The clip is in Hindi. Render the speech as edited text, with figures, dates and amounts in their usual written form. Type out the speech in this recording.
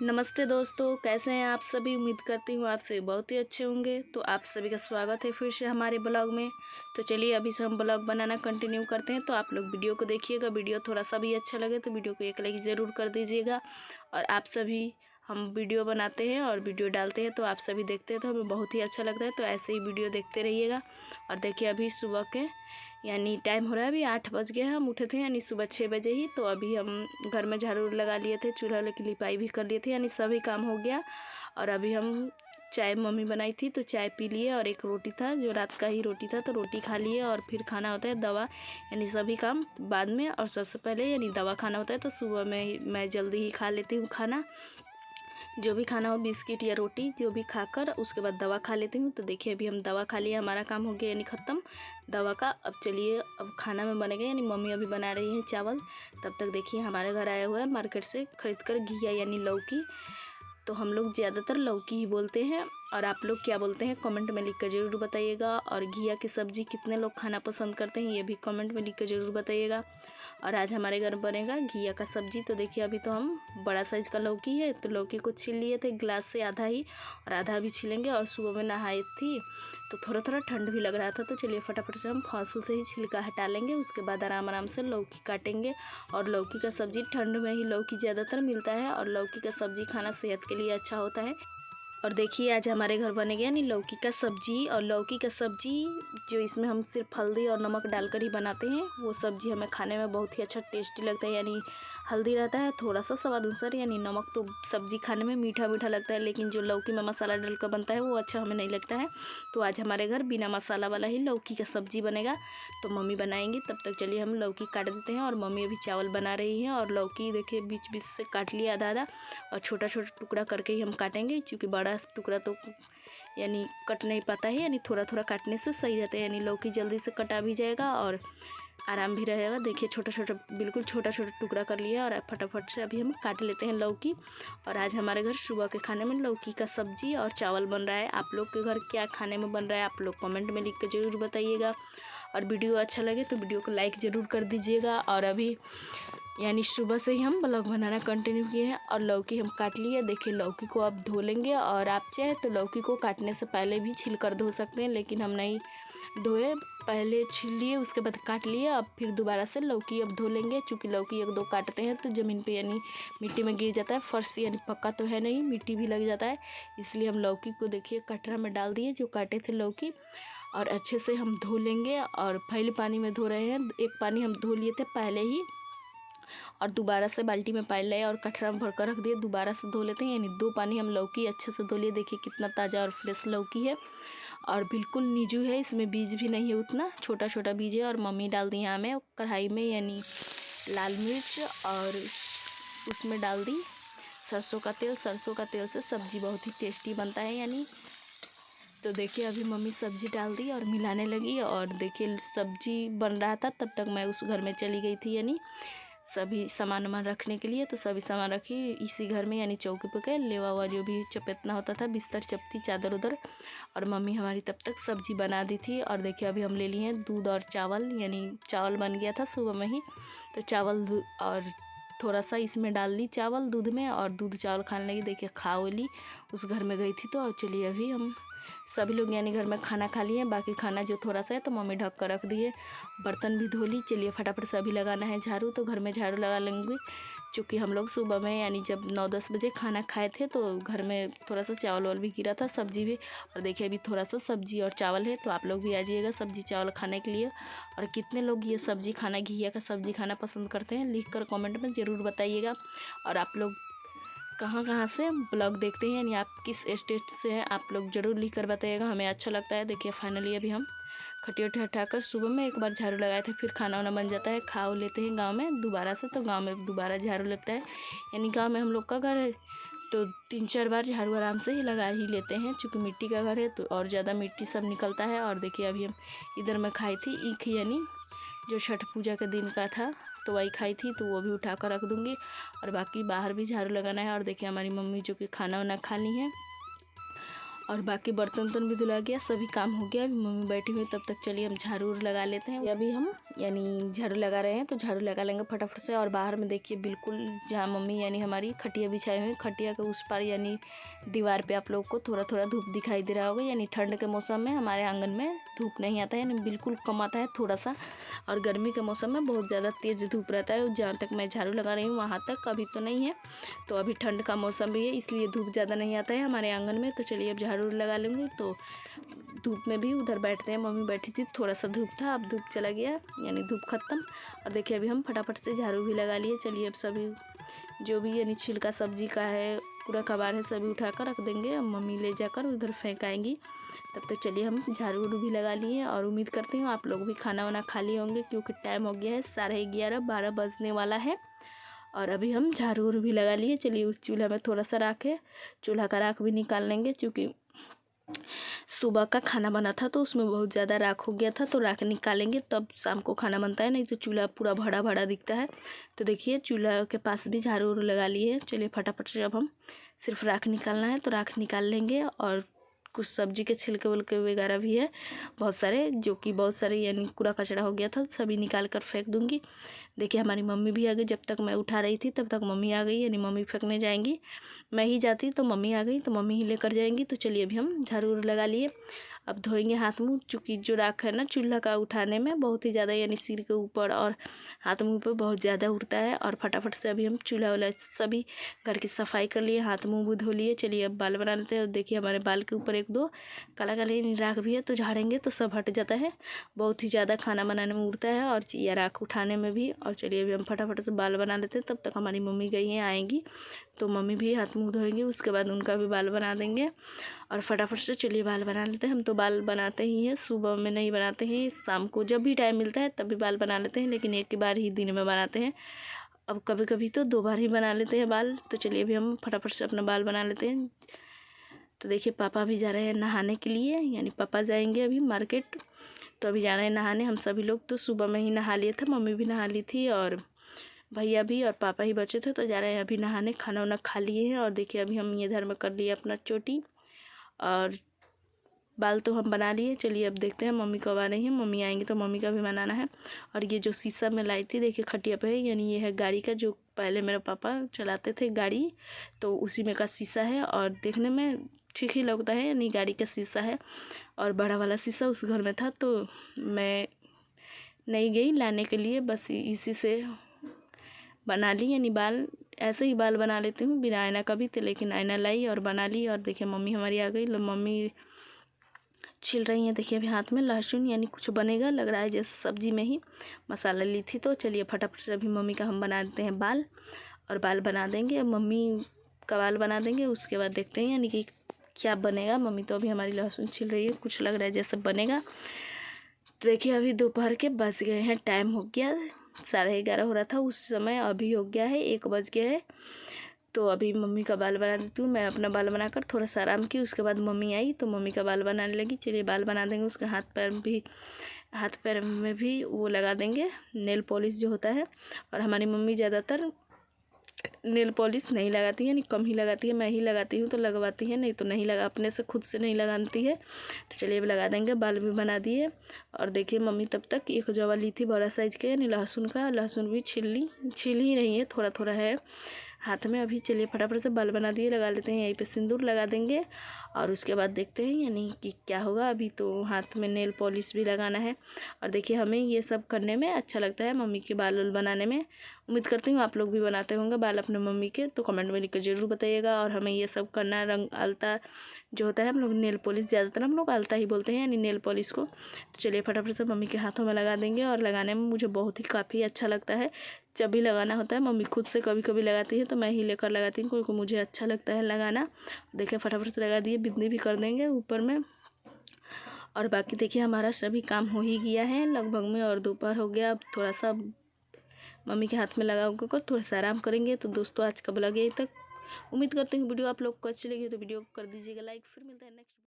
नमस्ते दोस्तों, कैसे हैं आप सभी। उम्मीद करती हूँ आप सभी बहुत ही अच्छे होंगे। तो आप सभी का स्वागत है फिर से हमारे ब्लॉग में। तो चलिए अभी से हम ब्लॉग बनाना कंटिन्यू करते हैं। तो आप लोग वीडियो को देखिएगा, वीडियो थोड़ा सा भी अच्छा लगे तो वीडियो को एक लाइक ज़रूर कर दीजिएगा। और आप सभी, हम वीडियो बनाते हैं और वीडियो डालते हैं तो आप सभी देखते हैं तो हमें बहुत ही अच्छा लगता है। तो ऐसे ही वीडियो देखते रहिएगा। और देखिए अभी सुबह के यानी टाइम हो रहा है, अभी 8 बज गए हैं। हम उठे थे यानी सुबह 6 बजे ही। तो अभी हम घर में झाड़ू लगा लिए थे, चूल्हा की लिपाई भी कर लिए थे, यानी सभी काम हो गया। और अभी हम चाय मम्मी बनाई थी तो चाय पी लिए, और एक रोटी था जो रात का ही रोटी था तो रोटी खा लिए। और फिर खाना होता है दवा, यानी सभी काम बाद में और सबसे पहले यानी दवा खाना होता है। तो सुबह में मैं जल्दी ही खा लेती हूँ खाना, जो भी खाना हो, बिस्किट या रोटी जो भी खाकर उसके बाद दवा खा लेती हूँ। तो देखिए अभी हम दवा खा लिए, हमारा काम हो गया यानी ख़त्म दवा का। अब चलिए अब खाना में बनेगा, यानी मम्मी अभी बना रही हैं चावल। तब तक देखिए हमारे घर आया हुआ है मार्केट से खरीद कर घिया यानी लौकी। तो हम लोग ज़्यादातर लौकी ही बोलते हैं, और आप लोग क्या बोलते हैं कमेंट में लिख कर ज़रूर बताइएगा। और घिया की सब्ज़ी कितने लोग खाना पसंद करते हैं ये भी कमेंट में लिख कर ज़रूर बताइएगा। और आज हमारे घर बनेगा घिया का सब्ज़ी। तो देखिए अभी तो हम बड़ा साइज़ का लौकी है तो लौकी को छील लिए थे गिलास से आधा ही, और आधा भी छीलेंगे। और सुबह में नहाई थी तो थोड़ा थोड़ा ठंड भी लग रहा था। तो चलिए फटाफट से हम फासू से ही छिलका हटा लेंगे, उसके बाद आराम आराम से लौकी काटेंगे। और लौकी का सब्ज़ी ठंड में ही लौकी ज़्यादातर मिलता है, और लौकी का सब्ज़ी खाना सेहत के लिए अच्छा होता है। और देखिए आज हमारे घर बनेगा यानी लौकी का सब्ज़ी। और लौकी का सब्ज़ी जो इसमें हम सिर्फ हल्दी और नमक डालकर ही बनाते हैं, वो सब्ज़ी हमें खाने में बहुत ही अच्छा टेस्टी लगता है। यानी हल्दी रहता है थोड़ा सा स्वाद अनुसार, यानी नमक तो सब्ज़ी खाने में मीठा मीठा लगता है, लेकिन जो लौकी में मसाला डालकर बनता है वो अच्छा हमें नहीं लगता है। तो आज हमारे घर बिना मसाला वाला ही लौकी का सब्ज़ी बनेगा, तो मम्मी बनाएंगी। तब तक चलिए हम लौकी काट देते हैं। और मम्मी अभी चावल बना रही हैं। और लौकी देखिए बीच बीच से काट लिया आधा आधा, और छोटा छोटा टुकड़ा करके ही हम काटेंगे, क्योंकि बड़ा टुकड़ा तो यानी कट नहीं पाता है, यानी थोड़ा थोड़ा काटने से सही रहता है। यानी लौकी जल्दी से कटा भी जाएगा और आराम भी रहेगा। देखिए छोटा छोटा बिल्कुल छोटा छोटा टुकड़ा कर लिया, और फटाफट से अभी हम काट लेते हैं लौकी। और आज हमारे घर सुबह के खाने में लौकी का सब्ज़ी और चावल बन रहा है। आप लोग के घर क्या खाने में बन रहा है आप लोग कमेंट में लिख कर ज़रूर बताइएगा। और वीडियो अच्छा लगे तो वीडियो को लाइक ज़रूर कर दीजिएगा। और अभी यानी सुबह से ही हम ब्लॉग बनाना कंटिन्यू किए हैं। और लौकी हम काट लिए, देखिए लौकी को अब धो लेंगे। और आप चाहे तो लौकी को काटने से पहले भी छिल कर धो सकते हैं, लेकिन हम नहीं धोए, पहले छील लिए उसके बाद काट लिए। अब फिर दोबारा से लौकी अब धो लेंगे, क्योंकि लौकी एक दो काटते हैं तो ज़मीन पे यानी मिट्टी में गिर जाता है। फर्श यानी पक्का तो है नहीं, मिट्टी भी लग जाता है, इसलिए हम लौकी को देखिए कटरा में डाल दिए जो काटे थे लौकी। और अच्छे से हम धो लेंगे, और पहले पानी में धो रहे हैं, एक पानी हम धो लिए थे पहले ही, और दोबारा से बाल्टी में पानी लाए और कटरा में भरकर रख दिए, दोबारा से धो लेते हैं। यानी 2 पानी हम लौकी अच्छे से धो लिए। देखिए कितना ताज़ा और फ्रेश लौकी है, और बिल्कुल नीजू है, इसमें बीज भी नहीं है, उतना छोटा छोटा बीज है। और मम्मी डाल दी यहाँ में कढ़ाई में यानी लाल मिर्च, और उसमें डाल दी सरसों का तेल। सरसों का तेल से सब्ज़ी बहुत ही टेस्टी बनता है यानी। तो देखिए अभी मम्मी सब्ज़ी डाल दी और मिलाने लगी। और देखिए सब्ज़ी बन रहा था तब तक मैं उस घर में चली गई थी, यानी सभी सामान वामान रखने के लिए। तो सभी सामान रखी इसी घर में, यानी चौकी पे के लेवा हुआ जो भी चपेटना होता था, बिस्तर चपती चादर उधर। और मम्मी हमारी तब तक सब्ज़ी बना दी थी। और देखिए अभी हम ले लिए हैं दूध और चावल, यानी चावल बन गया था सुबह में ही, तो चावल और थोड़ा सा इसमें डाल ली चावल दूध में, और दूध चावल खाने लगी। देखिए खा ली, उस घर में गई थी। तो चलिए अभी हम सभी लोग यानी घर में खाना खा लिए, बाकी खाना जो थोड़ा सा है तो मम्मी ढक कर रख दिए। बर्तन भी धो ली। चलिए फटाफट से अभी लगाना है झाड़ू, तो घर में झाड़ू लगा लेंगे, क्योंकि हम लोग सुबह में यानी जब 9-10 बजे खाना खाए थे तो घर में थोड़ा सा चावल वावल भी गिरा था, सब्ज़ी भी। और देखिए अभी थोड़ा सा सब्ज़ी और चावल है, तो आप लोग भी आ जाइएगा सब्ज़ी चावल खाने के लिए। और कितने लोग ये सब्ज़ी खाना, घिया का सब्ज़ी खाना पसंद करते हैं लिख कर कॉमेंट में ज़रूर बताइएगा। और आप लोग कहाँ कहाँ से ब्लॉग देखते हैं, यानी आप किस स्टेट से हैं आप लोग ज़रूर लिख कर बताइएगा, हमें अच्छा लगता है। देखिए फाइनली अभी हम खटिया उठा उठाकर सुबह में एक बार झाड़ू लगाए थे, फिर खाना वाना बन जाता है, खा लेते हैं गांव में दोबारा से, तो गांव में दोबारा झाड़ू लगता है। यानी गांव में हम लोग का घर है तो 3-4 बार झाड़ू आराम से ही लगा ही लेते हैं, क्योंकि मिट्टी का घर है तो और ज़्यादा मिट्टी सब निकलता है। और देखिए अभी हम इधर में खाई थी ईख, यानी जो छठ पूजा के दिन का था, तो वही खाई थी, तो वो भी उठा कर रख दूँगी। और बाकी बाहर भी झाड़ू लगाना है। और देखिए हमारी मम्मी जो कि खाना वाना खा ली है, और बाकी बर्तन उर्तन भी धुला गया, सभी काम हो गया। अभी मम्मी बैठी हुई, तब तक चलिए हम झाड़ू लगा लेते हैं। अभी हम यानी झाड़ू लगा रहे हैं, तो झाड़ू लगा लेंगे फटाफट से। और बाहर में देखिए बिल्कुल जहाँ मम्मी यानी हमारी खटिया बिछाई हुई, खटिया के उस पार यानी दीवार पे आप लोग को थोड़ा थोड़ा धूप दिखाई दे रहा होगा। यानी ठंड के मौसम में हमारे आंगन में धूप नहीं आता है, यानी बिल्कुल कम आता है थोड़ा सा। और गर्मी के मौसम में बहुत ज़्यादा तेज़ धूप रहता है। जहाँ तक मैं झाड़ू लगा रही हूँ वहाँ तक अभी तो नहीं है, तो अभी ठंड का मौसम भी है, इसलिए धूप ज़्यादा नहीं आता है हमारे आंगन में। तो चलिए अब झाड़ू लगा लूँगी। तो धूप में भी उधर बैठते हैं, मम्मी बैठी थी, थोड़ा सा धूप था, अब धूप चला गया, यानी धूप खत्म। और देखिए अभी हम फटाफट से झाड़ू भी लगा लिए। चलिए अब सभी जो भी यानी छिलका सब्जी का है, पूरा कबाड़ है, सभी उठा कर रख देंगे। अब मम्मी ले जाकर उधर फेंक आएंगी। तब तक चलिए हम झाड़ू भी लगा लिए। और उम्मीद करती हूँ आप लोग भी खाना वाना खा लिए होंगे, क्योंकि टाइम हो गया है 11:30 12 बजने वाला है। और अभी हम झाड़ू भी लगा लिए। चलिए उस चूल्हा में थोड़ा सा राख है, चूल्हा का राख भी निकाल लेंगे, क्योंकि सुबह का खाना बना था तो उसमें बहुत ज़्यादा राख हो गया था। तो राख निकालेंगे तब शाम को खाना बनता है, नहीं तो चूल्हा पूरा भरा भरा दिखता है। तो देखिए चूल्हा के पास भी झाड़ू लगा लिए। चलिए फटाफट से अब हम सिर्फ राख निकालना है, तो राख निकाल लेंगे। और कुछ सब्जी के छिलके उलके वगैरह भी है बहुत सारे, जो कि बहुत सारे यानी कूड़ा कचरा हो गया था, सभी निकाल कर फेंक दूँगी। देखिए हमारी मम्मी भी आ गई, जब तक मैं उठा रही थी तब तक मम्मी आ गई, यानी मम्मी फेंकने जाएंगी। मैं ही जाती तो मम्मी आ गई, तो मम्मी ही लेकर जाएंगी। तो चलिए अभी हम झाड़ू लगा लिए। अब धोएंगे हाथ मुँह, चूँकि जो राख है ना चूल्हा का उठाने में बहुत ही ज़्यादा यानी सिर के ऊपर और हाथ मुँह पर बहुत ज़्यादा उड़ता है। और फटाफट से अभी हम चूल्हा वाला सभी घर की सफाई कर लिए, हाथ मुँह भी धो लिए। चलिए अब बाल बना लेते हैं। देखिए हमारे बाल के ऊपर एक दो काला काला राख भी है, तो झाड़ेंगे तो सब हट जाता है। बहुत ही ज़्यादा खाना बनाने में उड़ता है और या राख उठाने में भी। और चलिए अभी हम फटाफट से बाल बना लेते हैं। तब तक हमारी मम्मी गई हैं, आएंगी तो मम्मी भी हाथ मुँह धोएंगी, उसके बाद उनका भी बाल बना देंगे। और फटाफट से चलिए बाल बना लेते हैं। हम तो बाल बनाते ही हैं, सुबह में नहीं बनाते हैं, शाम को जब भी टाइम मिलता है तभी बाल बना लेते हैं, लेकिन एक ही बार ही दिन में बनाते हैं। अब कभी कभी तो 2 बार ही बना लेते हैं बाल। तो चलिए अभी हम फटाफट से अपना बाल बना लेते हैं। तो देखिए पापा भी जा रहे हैं नहाने के लिए, यानी पापा जाएंगे अभी मार्केट, तो अभी जा रहे हैं नहाने। हम सभी लोग तो सुबह में ही नहा लिए थे, मम्मी भी नहा ली थी और भैया भी और पापा ही बचे थे, तो जा रहे हैं अभी नहाने। खाना वाना खा लिए हैं। और देखिए अभी हम ये इधर में कर लिए अपना चोटी, और बाल तो हम बना लिए। चलिए अब देखते हैं मम्मी कब आ रही हैं, मम्मी आएंगी तो मम्मी का भी बनाना है। और ये जो शीशा में लाई थी देखिए खटिया पे है, यानी ये है गाड़ी का, जो पहले मेरे पापा चलाते थे गाड़ी, तो उसी में का शीशा है। और देखने में ठीक ही लगता है, यानी गाड़ी का शीशा है। और बड़ा वाला शीशा उस घर में था, तो मैं नहीं गई लाने के लिए, बस इसी से बना ली। यानी बाल ऐसे ही बाल बना लेती हूँ बिना आईना का भी, तो लेकिन आईना लाई और बना ली। और देखिए मम्मी हमारी आ गई, मम्मी छिल रही हैं। देखिए अभी हाथ में लहसुन, यानी कुछ बनेगा लग रहा है जैसे सब्जी में ही मसाला ली थी। तो चलिए फटाफट से अभी मम्मी का हम बना देते हैं बाल, और बाल बना देंगे। अब मम्मी का बाल बना देंगे, उसके बाद देखते हैं यानी कि क्या बनेगा। मम्मी तो अभी हमारी लहसुन छिल रही है, कुछ लग रहा है जैसे बनेगा। तो देखिए अभी दोपहर के बज गए हैं, टाइम हो गया 11:30 हो रहा था उस समय, अभी हो गया है 1 बज गया है। तो अभी मम्मी का बाल बना देती हूँ। मैं अपना बाल बनाकर थोड़ा सा आराम की, उसके बाद मम्मी आई तो मम्मी का बाल बनाने लगी। चलिए बाल बना देंगे, उसके हाथ पैर में भी वो लगा देंगे नेल पॉलिश जो होता है। और हमारी मम्मी ज़्यादातर नेल पॉलिश नहीं लगाती है, यानी कम ही लगाती है, मैं ही लगाती हूँ तो लगवाती है, नहीं तो नहीं लगा, अपने से खुद से नहीं लगाती है। तो चलिए अब लगा देंगे, बाल भी बना दिए। और देखिए मम्मी तब तक एक जवा ली थी बड़ा साइज़ के, यानी लहसुन का, लहसुन भी छिल ही रही है, थोड़ा थोड़ा है हाथ में अभी। चलिए फटाफट से बाल बना दिए, लगा लेते हैं, यहीं पे सिंदूर लगा देंगे। और उसके बाद देखते हैं यानी कि क्या होगा। अभी तो हाथ में नेल पॉलिश भी लगाना है। और देखिए हमें ये सब करने में अच्छा लगता है, मम्मी के बाल बनाने में। उम्मीद करती हूँ आप लोग भी बनाते होंगे बाल अपने मम्मी के, तो कमेंट में लिखकर ज़रूर बताइएगा। और हमें ये सब करना, रंग आलता जो होता है, हम लोग नेल पॉलिश, ज़्यादातर हम लोग आलता ही बोलते हैं, यानी नेल पॉलिश को। तो चलिए फटाफट से मम्मी के हाथों में लगा देंगे। और लगाने में मुझे बहुत ही काफ़ी अच्छा लगता है, जब भी लगाना होता है। मम्मी खुद से कभी कभी लगाती है तो मैं ही लेकर लगाती हूँ, क्योंकि मुझे अच्छा लगता है लगाना। देखिए फटाफट से लगा दिए, बिंदी भी कर देंगे ऊपर में। और बाकी देखिए हमारा सभी काम हो ही गया है लगभग में, और दोपहर हो गया। अब थोड़ा सा मम्मी के हाथ में लगा कर थोड़ा सा आराम करेंगे। तो दोस्तों आज का ब्लॉग यहीं तक। उम्मीद करती हूँ वीडियो आप लोग को अच्छी लगी, तो वीडियो को कर दीजिएगा लाइक। फिर मिलता है नेक्स्ट।